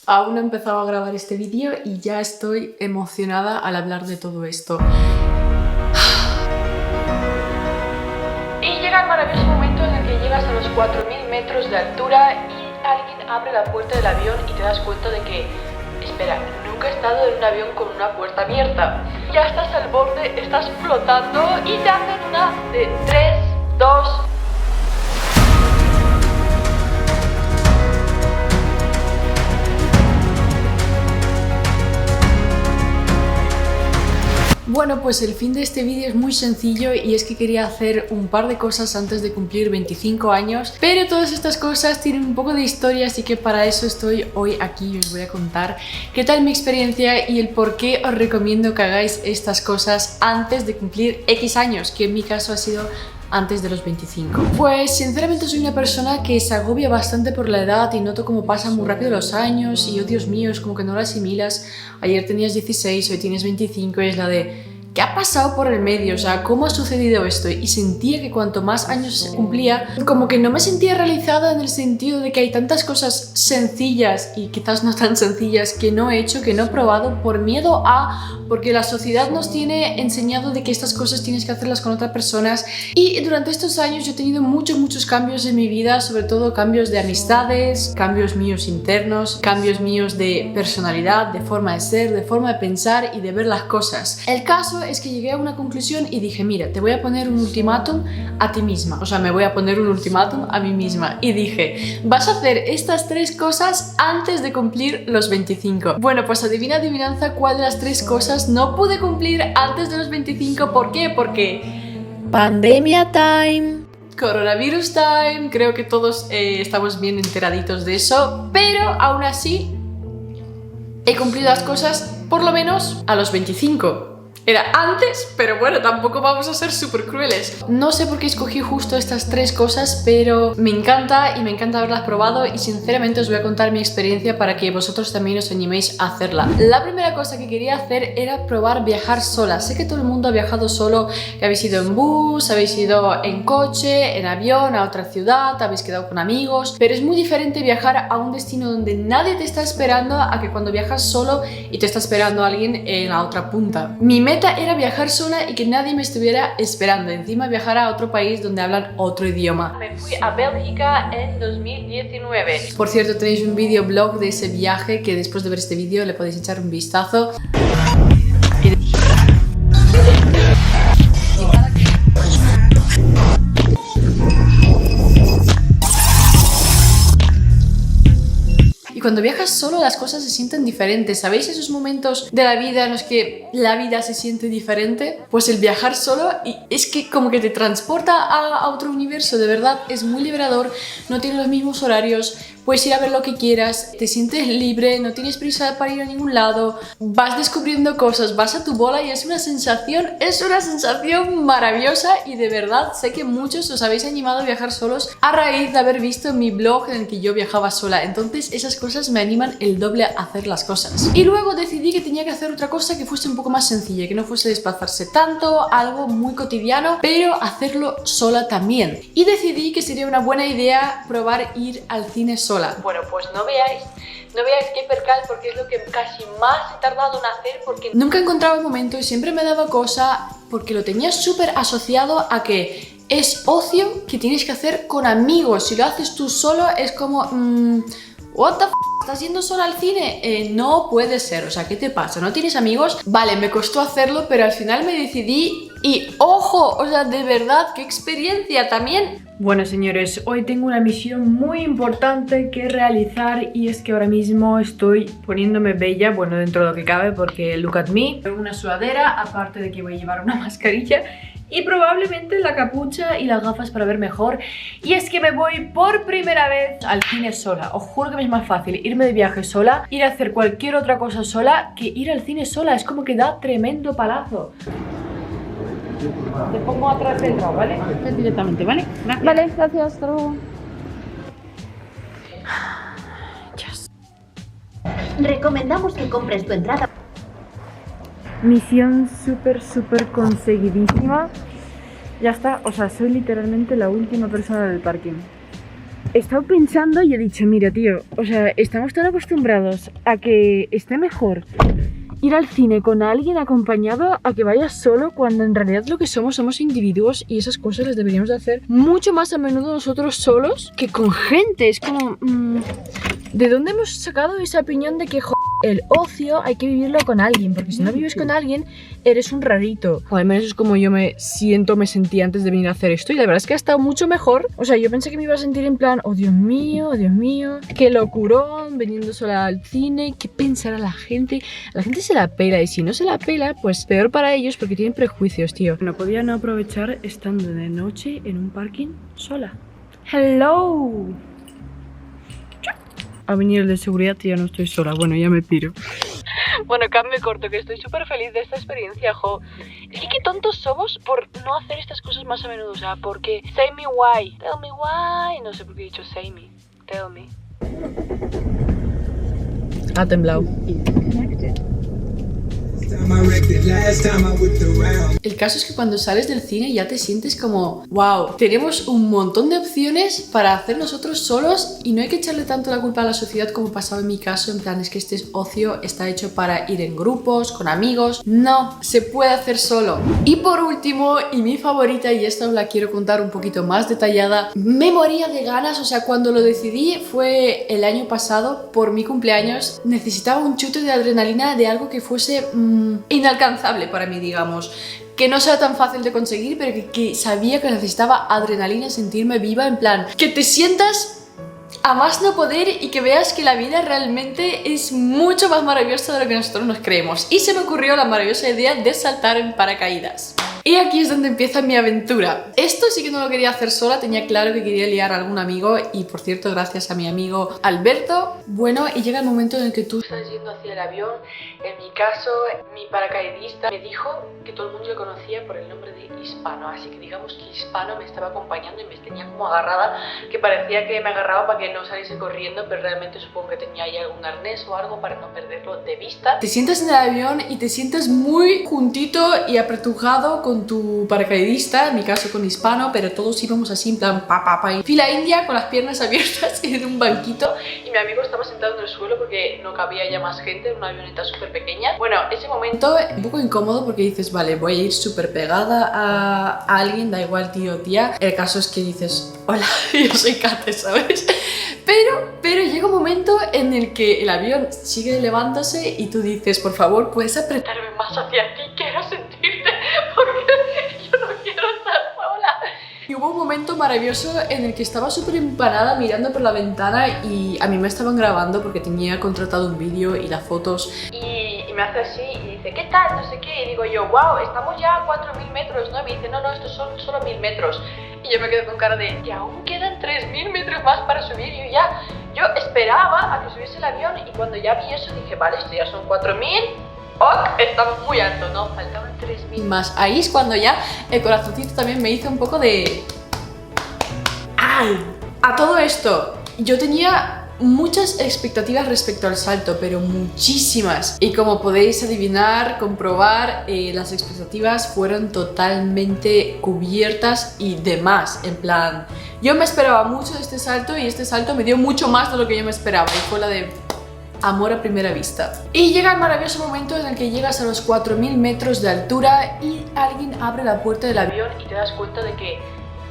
Aún no he empezado a grabar este vídeo y ya estoy emocionada al hablar de todo esto. Y llega el maravilloso momento en el que llegas a los 4000 metros de altura y alguien abre la puerta del avión y te das cuenta de que, espera, nunca he estado en un avión con una puerta abierta. Ya estás al borde, estás flotando y te hacen una de 3, 2... Bueno, pues el fin de este vídeo es muy sencillo y es que quería hacer un par de cosas antes de cumplir 25 años, pero todas estas cosas tienen un poco de historia, así que para eso estoy hoy aquí y os voy a contar qué tal mi experiencia y el por qué os recomiendo que hagáis estas cosas antes de cumplir X años, que en mi caso ha sido antes de los 25. Pues sinceramente soy una persona que se agobia bastante por la edad y noto cómo pasan muy rápido los años y, oh Dios mío, es como que no lo asimilas. Ayer tenías 16, hoy tienes 25 y es la de... ¿qué ha pasado por el medio? O sea, ¿cómo ha sucedido esto? Y sentía que cuanto más años cumplía, como que no me sentía realizada en el sentido de que hay tantas cosas sencillas y quizás no tan sencillas que no he hecho, que no he probado por miedo a... porque la sociedad nos tiene enseñado de que estas cosas tienes que hacerlas con otras personas y durante estos años yo he tenido muchos cambios en mi vida, sobre todo cambios de amistades, cambios míos internos, cambios míos de personalidad, de forma de ser, de forma de pensar y de ver las cosas. El caso es que llegué a una conclusión y dije, mira, te voy a poner un ultimátum a ti misma, o sea, me voy a poner un ultimátum a mí misma y dije, vas a hacer estas 3 cosas antes de cumplir los 25. Bueno, pues adivina adivinanza cuál de las 3 cosas no pude cumplir antes de los 25. ¿Por qué? Porque pandemia time, coronavirus time, creo que todos estamos bien enteraditos de eso, pero aún así he cumplido las cosas por lo menos a los 25. Era antes, pero bueno, tampoco vamos a ser súper crueles. No sé por qué escogí justo estas 3 cosas, pero me encanta y me encanta haberlas probado y sinceramente os voy a contar mi experiencia para que vosotros también os animéis a hacerla. La primera cosa que quería hacer era probar viajar sola. Sé que todo el mundo ha viajado solo, que habéis ido en bus, habéis ido en coche, en avión, a otra ciudad, habéis quedado con amigos, pero es muy diferente viajar a un destino donde nadie te está esperando a que cuando viajas solo y te está esperando alguien en la otra punta. Mi meta era viajar sola y que nadie me estuviera esperando, encima viajar a otro país donde hablan otro idioma. Me fui a Bélgica en 2019. Por cierto, tenéis un videoblog de ese viaje que después de ver este vídeo le podéis echar un vistazo. Y cuando viajas solo las cosas se sienten diferentes. ¿Sabéis esos momentos de la vida en los que la vida se siente diferente? Pues el viajar solo y es que como que te transporta a otro universo, de verdad, es muy liberador, no tiene los mismos horarios, puedes ir a ver lo que quieras, te sientes libre, no tienes prisa para ir a ningún lado, vas descubriendo cosas, vas a tu bola y es una sensación maravillosa y de verdad sé que muchos os habéis animado a viajar solos a raíz de haber visto mi blog en el que yo viajaba sola, entonces esas cosas me animan el doble a hacer las cosas. Y luego decidí que tenía que hacer otra cosa que fuese un poco más sencilla, que no fuese desplazarse tanto, algo muy cotidiano, pero hacerlo sola también. Y decidí que sería una buena idea probar ir al cine sola. Bueno, pues no veáis qué percal, porque es lo que casi más he tardado en hacer, porque nunca encontraba el momento y siempre me daba cosa, porque lo tenía súper asociado a que es ocio que tienes que hacer con amigos. Si lo haces tú solo es como... what the f***, ¿estás yendo sola al cine? No puede ser, o sea, ¿qué te pasa? ¿No tienes amigos? Vale, me costó hacerlo, pero al final me decidí y ¡ojo! O sea, de verdad, ¡qué experiencia también! Bueno, señores, hoy tengo una misión muy importante que realizar y es que ahora mismo estoy poniéndome bella, bueno, dentro de lo que cabe, porque look at me, una sudadera, aparte de que voy a llevar una mascarilla y probablemente la capucha y las gafas para ver mejor. Y es que me voy por primera vez al cine sola. Os juro que me es más fácil irme de viaje sola, ir a hacer cualquier otra cosa sola, que ir al cine sola. Es como que da tremendo palazo. Te pongo atrás del lado, ¿vale? Directamente, ¿vale? Gracias. Vale, gracias, hasta luego. Yes. Recomendamos que compres tu entrada. Misión súper conseguidísima. Ya está, o sea, soy literalmente la última persona del parking. he estado pensando y he dicho, mira tío, o sea, estamos tan acostumbrados a que esté mejor ir al cine con alguien acompañado a que vayas solo, cuando en realidad lo que somos individuos y esas cosas las deberíamos de hacer mucho más a menudo nosotros solos que con gente. Es como... ¿de dónde hemos sacado esa opinión de que el ocio hay que vivirlo con alguien? Porque si no vives con alguien, eres un rarito. O al menos es como yo me sentí antes de venir a hacer esto. Y la verdad es que ha estado mucho mejor. O sea, yo pensé que me iba a sentir en plan, oh Dios mío, qué locurón, viniendo sola al cine, qué pensará la gente. La gente se la pela, y si no se la pela, pues peor para ellos, porque tienen prejuicios, tío. No podía no aprovechar estando de noche en un parking sola. Hello. A venir el de seguridad y ya no estoy sola. Bueno, ya me piro. Bueno, cambio corto, que estoy súper feliz de esta experiencia, jo. Es que qué tontos somos por no hacer estas cosas más a menudo. O sea, porque... Say me why. Tell me why. No sé por qué he dicho say me. Tell me. Ha temblado. El caso es que cuando sales del cine ya te sientes como wow, tenemos un montón de opciones para hacer nosotros solos y no hay que echarle tanto la culpa a la sociedad como pasaba en mi caso, en plan es que este ocio está hecho para ir en grupos, con amigos. No, se puede hacer solo. Y por último, y mi favorita, y esta os la quiero contar un poquito más detallada, me moría de ganas, o sea, cuando lo decidí fue el año pasado, por mi cumpleaños, necesitaba un chute de adrenalina de algo que fuese inalcanzable para mí, digamos, que no sea tan fácil de conseguir, pero que sabía que necesitaba adrenalina, sentirme viva, en plan, que te sientas a más no poder y que veas que la vida realmente es mucho más maravillosa de lo que nosotros nos creemos. Y se me ocurrió la maravillosa idea de saltar en paracaídas. Y aquí es donde empieza mi aventura. Esto sí que no lo quería hacer sola, tenía claro que quería liar a algún amigo y, por cierto, gracias a mi amigo Alberto. Bueno, y llega el momento en el que tú estás yendo hacia el avión. En mi caso, mi paracaidista me dijo que todo el mundo le conocía por el nombre de Hispano, así que digamos que Hispano me estaba acompañando y me tenía como agarrada, que parecía que me agarraba para que no saliese corriendo, pero realmente supongo que tenía ahí algún arnés o algo para no perderlo de vista. Te sientas en el avión y te sientas muy juntito y apretujado con tu paracaidista, en mi caso con Hispano, pero todos íbamos así en plan y fila india con las piernas abiertas en un banquito, y mi amigo estaba sentado en el suelo porque no cabía ya más gente, en una avioneta súper pequeña. Bueno, ese momento un poco incómodo porque dices, vale, voy a ir súper pegada a alguien, da igual tío o tía. El caso es que dices, hola, yo soy Kate, ¿sabes? Pero llega un momento en el que el avión sigue levantándose y tú dices, por favor, ¿puedes apretarme más hacia ti? Quiero sentirte, porque yo no quiero estar sola. Y hubo un momento maravilloso en el que estaba súper empanada mirando por la ventana y a mí me estaban grabando porque tenía contratado un vídeo y las fotos. Y me hace así y dice, ¿qué tal? No sé qué. Y digo yo, wow, estamos ya a 4.000 metros, ¿no? Y me dice, no, estos son solo 1.000 metros. Y yo me quedo con cara de, y aún quedan 3.000 metros más para subir. Y yo esperaba a que subiese el avión y cuando ya vi eso dije, vale, esto ya son 4.000. ¡Oh! Estamos muy alto, ¿no? Faltaban 3.000 más. Ahí es cuando ya el corazoncito también me hizo un poco de... ¡Ay! A todo esto, yo tenía muchas expectativas respecto al salto, pero muchísimas. Y como podéis adivinar, comprobar, las expectativas fueron totalmente cubiertas y demás. En plan, yo me esperaba mucho de este salto y este salto me dio mucho más de lo que yo me esperaba. Y fue la de... amor a primera vista. Y llega el maravilloso momento en el que llegas a los 4.000 metros de altura y alguien abre la puerta del avión y te das cuenta de que,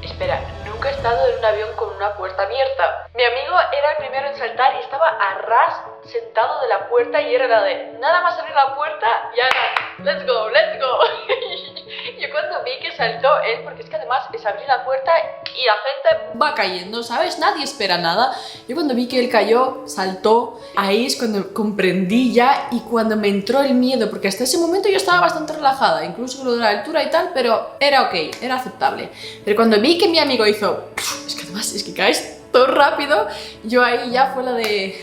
espera, nunca he estado en un avión con una puerta abierta. Mi amigo era el primero en saltar y estaba a ras sentado de la puerta y era la de nada más abrir la puerta y haga let's go, let's go. Yo cuando vi que saltó él, porque es que además es abrir la puerta y la gente va cayendo, ¿sabes? Nadie espera nada. Yo cuando vi que él cayó, saltó, ahí es cuando comprendí ya y cuando me entró el miedo, porque hasta ese momento yo estaba bastante relajada, incluso con lo de la altura y tal, pero era ok, era aceptable. Pero cuando vi que mi amigo hizo, es que además es que caes todo rápido, yo ahí ya fue la de...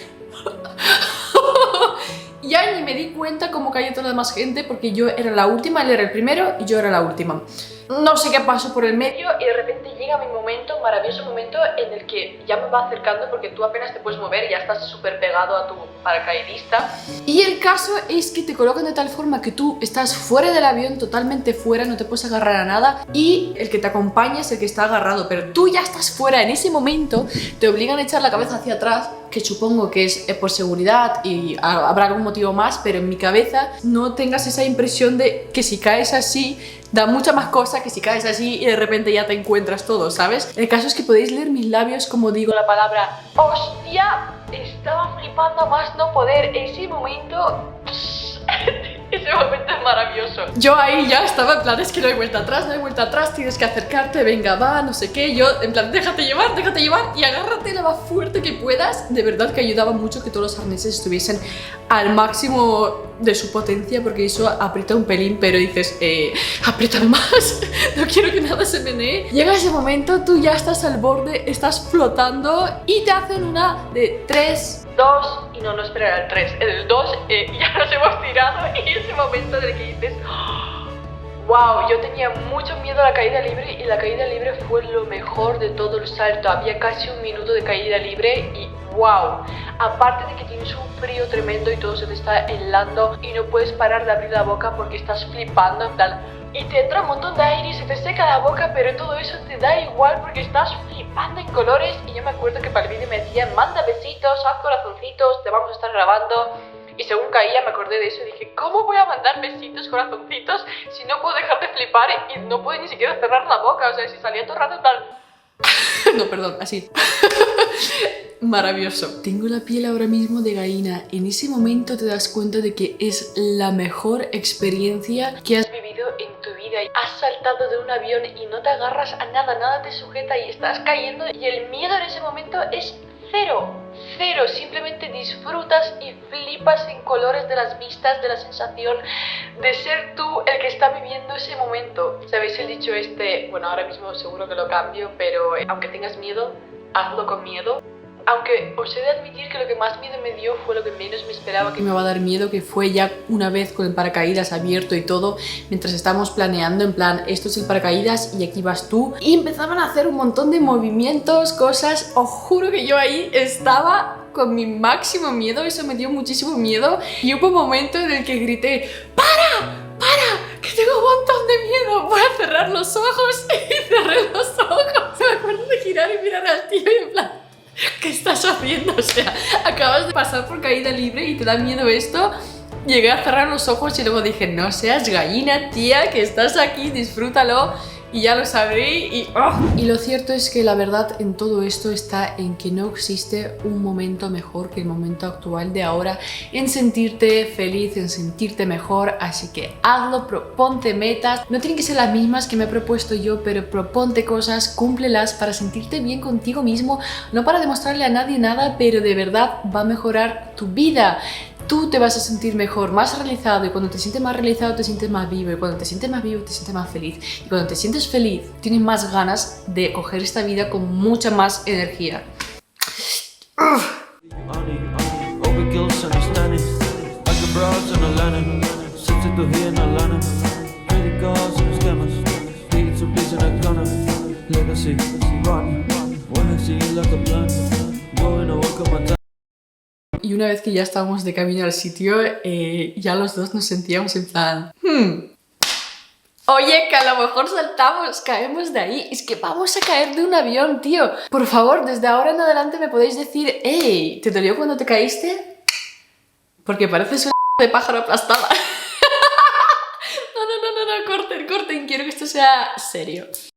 Ya ni me di cuenta cómo cayó toda la demás gente porque yo era la última, él era el primero y yo era la última. no sé qué pasó por el medio y de repente llega mi momento, maravilloso momento en el que ya me va acercando porque tú apenas te puedes mover, ya estás súper pegado a tu paracaidista. Y el caso es que te colocan de tal forma que tú estás fuera del avión, totalmente fuera, no te puedes agarrar a nada y el que te acompaña es el que está agarrado, pero tú ya estás fuera. En ese momento te obligan a echar la cabeza hacia atrás, que supongo que es por seguridad y habrá algún motivo más, pero en mi cabeza no tengas esa impresión de que si caes así da mucha más cosa que si caes así y de repente ya te encuentras todo, ¿sabes? El caso es que podéis leer mis labios como digo la palabra ¡hostia! Estaba flipando a más no poder. Ese momento... Ese momento es maravilloso. Yo ahí ya estaba en plan, es que no hay vuelta atrás, tienes que acercarte, venga, va, no sé qué. Yo en plan, déjate llevar y agárrate lo más fuerte que puedas. De verdad que ayudaba mucho que todos los arneses estuviesen al máximo de su potencia, porque eso aprieta un pelín, pero dices, apriétame más, no quiero que nada se menee. Llega ese momento, tú ya estás al borde, estás flotando y te hacen una de 3, 2 y no espera el 3, el 2 ya nos hemos tirado y ese momento en el que dices wow, yo tenía mucho miedo a la caída libre y la caída libre fue lo mejor de todo el salto. Había casi un minuto de caída libre y wow, aparte de que tienes un frío tremendo y todo se te está helando y no puedes parar de abrir la boca porque estás flipando tal. Y te entra un montón de aire y se te seca la boca, pero todo eso te da igual porque estás flipando en colores. Y yo me acuerdo que para el vídeo me decían, manda besitos, haz corazoncitos, te vamos a estar grabando. Y según caía me acordé de eso y dije, ¿cómo voy a mandar besitos, corazoncitos, si no puedo dejar de flipar y no puedo ni siquiera cerrar la boca? O sea, si salía todo el rato tal... No, perdón, así. Maravilloso. Tengo la piel ahora mismo de gallina. En ese momento te das cuenta de que es la mejor experiencia que has vivido en tu vida. Has saltado de un avión y no te agarras a nada, nada te sujeta y estás cayendo y el miedo en ese momento es cero. Cero, simplemente disfrutas y flipas en colores de las vistas, de la sensación de ser tú el que está viviendo ese momento. ¿Sabéis el dicho este? Bueno, ahora mismo seguro que lo cambio, pero aunque tengas miedo, hazlo con miedo. Aunque os he de admitir que lo que más miedo me dio fue lo que menos me esperaba que me va a dar miedo, que fue ya una vez con el paracaídas abierto y todo, mientras estábamos planeando, en plan, esto es el paracaídas y aquí vas tú, y empezaban a hacer un montón de movimientos, cosas, os juro que yo ahí estaba con mi máximo miedo, eso me dio muchísimo miedo, y hubo un momento en el que grité, ¡para! ¡Que tengo un montón de miedo! Voy a cerrar los ojos, y cerré los ojos, me acuerdo de girar y mirar al tío y en plan... ¿Qué estás haciendo? O sea, acabas de pasar por caída libre y te da miedo esto. Llegué a cerrar los ojos y luego dije, no seas gallina, tía, que estás aquí, disfrútalo. Y ya lo sabré y... ¡oh! Y lo cierto es que la verdad en todo esto está en que no existe un momento mejor que el momento actual de ahora en sentirte feliz, en sentirte mejor, así que hazlo, proponte metas, no tienen que ser las mismas que me he propuesto yo, pero proponte cosas, cúmplelas para sentirte bien contigo mismo, no para demostrarle a nadie nada, pero de verdad va a mejorar tu vida. Tú te vas a sentir mejor, más realizado, y cuando te sientes más realizado te sientes más vivo, y cuando te sientes más vivo te sientes más feliz, y cuando te sientes feliz tienes más ganas de coger esta vida con mucha más energía. Y una vez que ya estábamos de camino al sitio, ya los dos nos sentíamos en plan... Oye, que a lo mejor saltamos, caemos de ahí. Es que vamos a caer de un avión, tío. Por favor, desde ahora en adelante me podéis decir, hey, ¿te dolió cuando te caíste? Porque pareces una de pájaro aplastada. No, corten, quiero que esto sea serio.